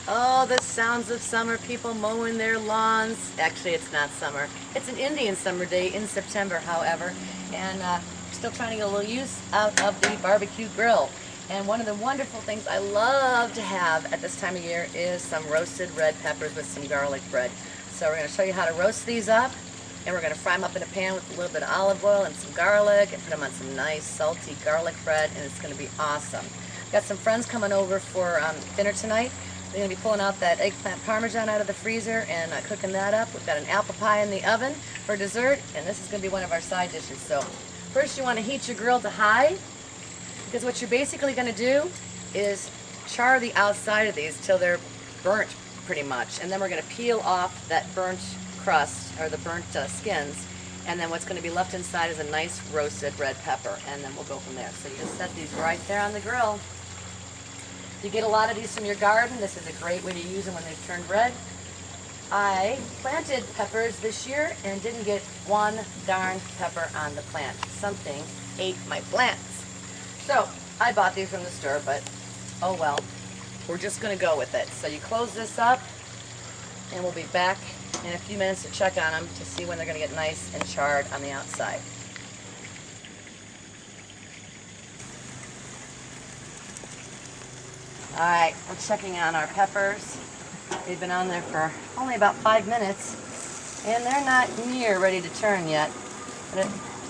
Oh, the sounds of summer, people mowing their lawns. Actually, it's not summer. It's an Indian summer day in September, however, and still trying to get a little use out of the barbecue grill. And one of the wonderful things I love to have at this time of year is some roasted red peppers with some garlic bread. So we're going to show you how to roast these up, and we're going to fry them up in a pan with a little bit of olive oil and some garlic and put them on some nice salty garlic bread, and it's going to be awesome. Got some friends coming over for dinner tonight. They're going to be pulling out that eggplant parmesan out of the freezer and cooking that up. We've got an apple pie in the oven for dessert, and this is going to be one of our side dishes. So first you want to heat your grill to high, because what you're basically going to do is char the outside of these till they're burnt pretty much, and then we're going to peel off that burnt crust, or the burnt skins, and then what's going to be left inside is a nice roasted red pepper, and then we'll go from there. So you just set these right there on the grill. You get a lot of these from your garden. This is a great way to use them when they've turned red. I planted peppers this year and didn't get one darn pepper on the plant. Something ate my plants. So I bought these from the store, but oh well. We're just going to go with it. So you close this up, and we'll be back in a few minutes to check on them to see when they're going to get nice and charred on the outside. Alright, we're checking on our peppers. They've been on there for only about 5 minutes, and they're not near ready to turn yet. But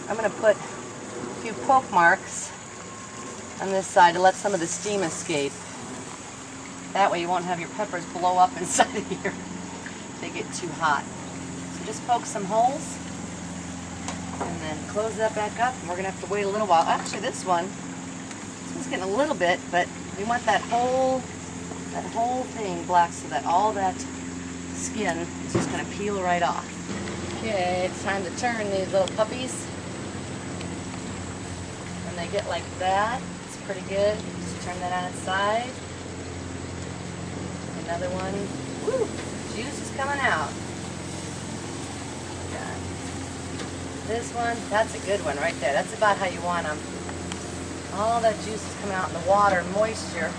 I'm going to put a few poke marks on this side to let some of the steam escape. That way you won't have your peppers blow up inside of here if they get too hot. So just poke some holes, and then close that back up, and we're going to have to wait a little while. Actually, this one's getting a little bit, but we want that whole thing black so that all that skin is just going to peel right off. Okay, it's time to turn these little puppies. When they get like that, it's pretty good. Just turn that on its side. Another one. Woo! Juice is coming out. Got this one. That's a good one right there. That's about how you want them. All that juice is coming out in the water, moisture.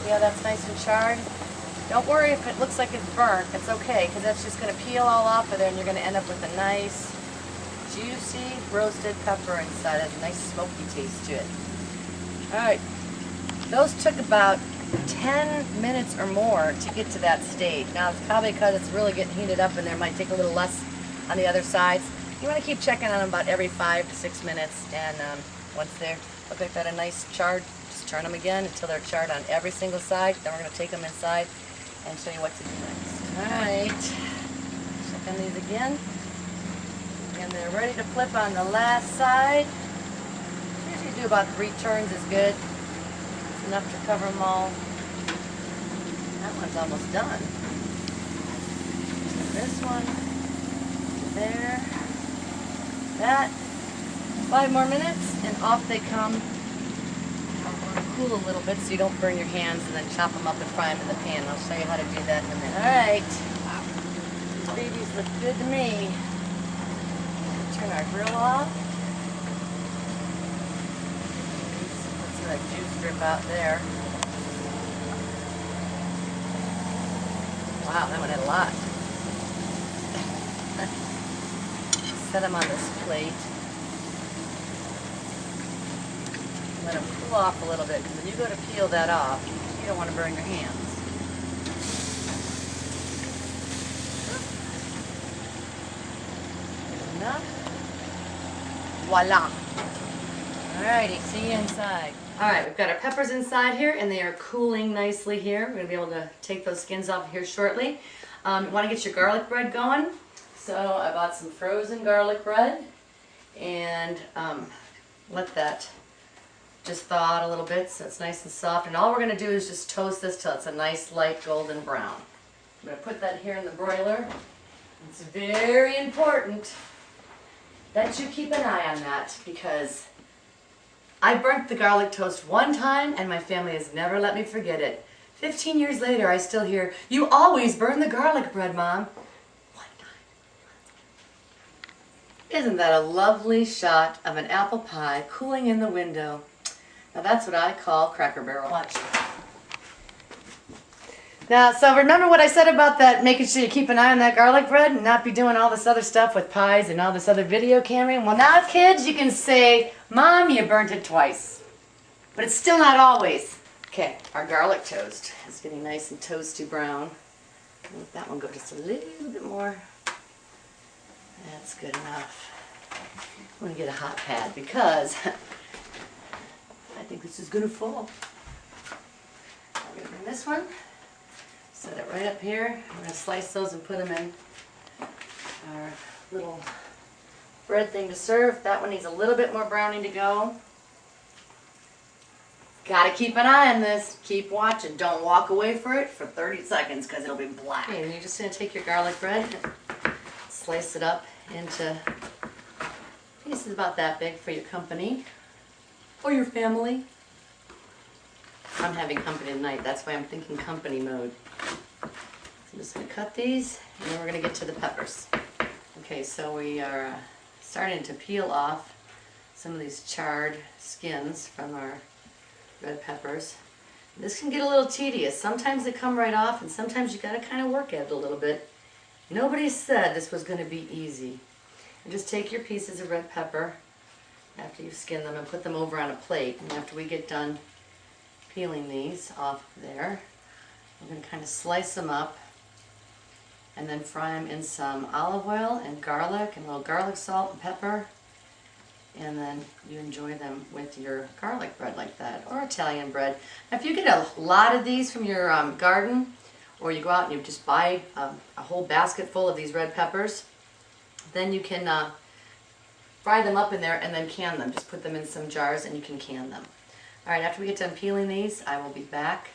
Yeah, that's nice and charred. Don't worry if it looks like it's burnt. It's okay, because that's just going to peel all off of there, and you're going to end up with a nice, juicy, roasted pepper inside. It has a nice smoky taste to it. Alright, those took about 10 minutes or more to get to that stage. Now, it's probably because it's really getting heated up, and there might take a little less on the other sides. You want to keep checking on them about every 5 to 6 minutes, and once they're look like that a nice charred, just turn them again until they're charred on every single side. Then we're going to take them inside and show you what to do next. Alright, check on these again. And they're ready to flip on the last side. Usually do about 3 turns is good. It's enough to cover them all. That one's almost done. This one, there, that. 5 more minutes, and off they come. Cool a little bit so you don't burn your hands, and then chop them up and fry them in the pan. I'll show you how to do that in a minute. Alright, these babies look good to me. Turn our grill off. Let some of that juice drip out there. Wow, that one had a lot. Set them on this plate. Let them cool off a little bit, because when you go to peel that off, you don't want to burn your hands. Good enough. Voila. Alrighty, see you inside. Alright, we've got our peppers inside here, and they are cooling nicely here. We're going to be able to take those skins off here shortly. You want to get your garlic bread going. So I bought some frozen garlic bread, and let that just thaw out a little bit so it's nice and soft. And all we're going to do is just toast this till it's a nice light golden brown. I'm going to put that here in the broiler. It's very important that you keep an eye on that, because I burnt the garlic toast one time and my family has never let me forget it. 15 years later, I still hear, "You always burn the garlic bread, Mom." One time. Isn't that a lovely shot of an apple pie cooling in the window? Now that's what I call Cracker Barrel. Watch. Now, so remember what I said about that, making sure you keep an eye on that garlic bread and not be doing all this other stuff with pies and all this other video cameraing? Well, now kids, you can say, Mom, you burnt it twice. But it's still not always. Okay, our garlic toast is getting nice and toasty brown. Let that one go just a little bit more. That's good enough. I'm going to get a hot pad because I think this is going to fall. I'm going to bring this one, set it right up here. I'm going to slice those and put them in our little bread thing to serve. That one needs a little bit more browning to go. Gotta keep an eye on this. Keep watching. Don't walk away for it for 30 seconds because it'll be black. Okay, and you're just going to take your garlic bread, slice it up into pieces about that big for your company or your family. I'm having company tonight. That's why I'm thinking company mode. So I'm just going to cut these and then we're going to get to the peppers. Okay, so we are starting to peel off some of these charred skins from our red peppers. This can get a little tedious. Sometimes they come right off and sometimes you got to kind of work at it a little bit. Nobody said this was going to be easy. And just take your pieces of red pepper after you've skinned them and put them over on a plate. And after we get done peeling these off there, we're going to kind of slice them up and then fry them in some olive oil and garlic and a little garlic salt and pepper. And then you enjoy them with your garlic bread like that, or Italian bread. Now, if you get a lot of these from your garden, or you go out and you just buy a whole basket full of these red peppers, then you can fry them up in there and then can them. Just put them in some jars and you can can them. Alright, after we get done peeling these, I will be back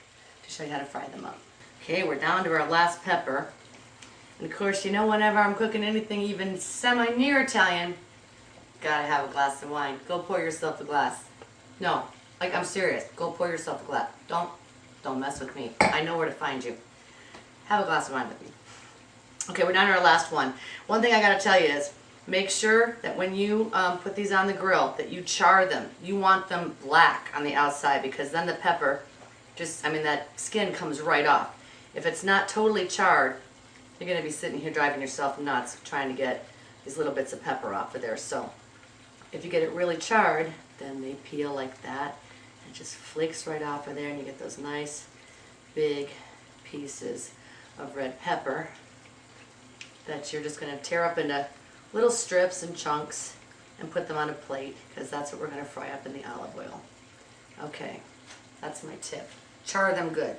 to show you how to fry them up. Okay, we're down to our last pepper. And of course, you know, whenever I'm cooking anything even semi-near Italian, gotta have a glass of wine. Go pour yourself a glass. No, like I'm serious. Go pour yourself a glass. Don't mess with me. I know where to find you. Have a glass of wine with me. Okay, we're down to our last one. One thing I gotta tell you is, make sure that when you put these on the grill, that you char them. You want them black on the outside because then the pepper, that skin comes right off. If it's not totally charred, you're gonna be sitting here driving yourself nuts trying to get these little bits of pepper off of there. So if you get it really charred, then they peel like that. It just flakes right off of there and you get those nice big pieces of red pepper that you're just going to tear up into little strips and chunks and put them on a plate because that's what we're going to fry up in the olive oil. Okay, that's my tip. Char them good.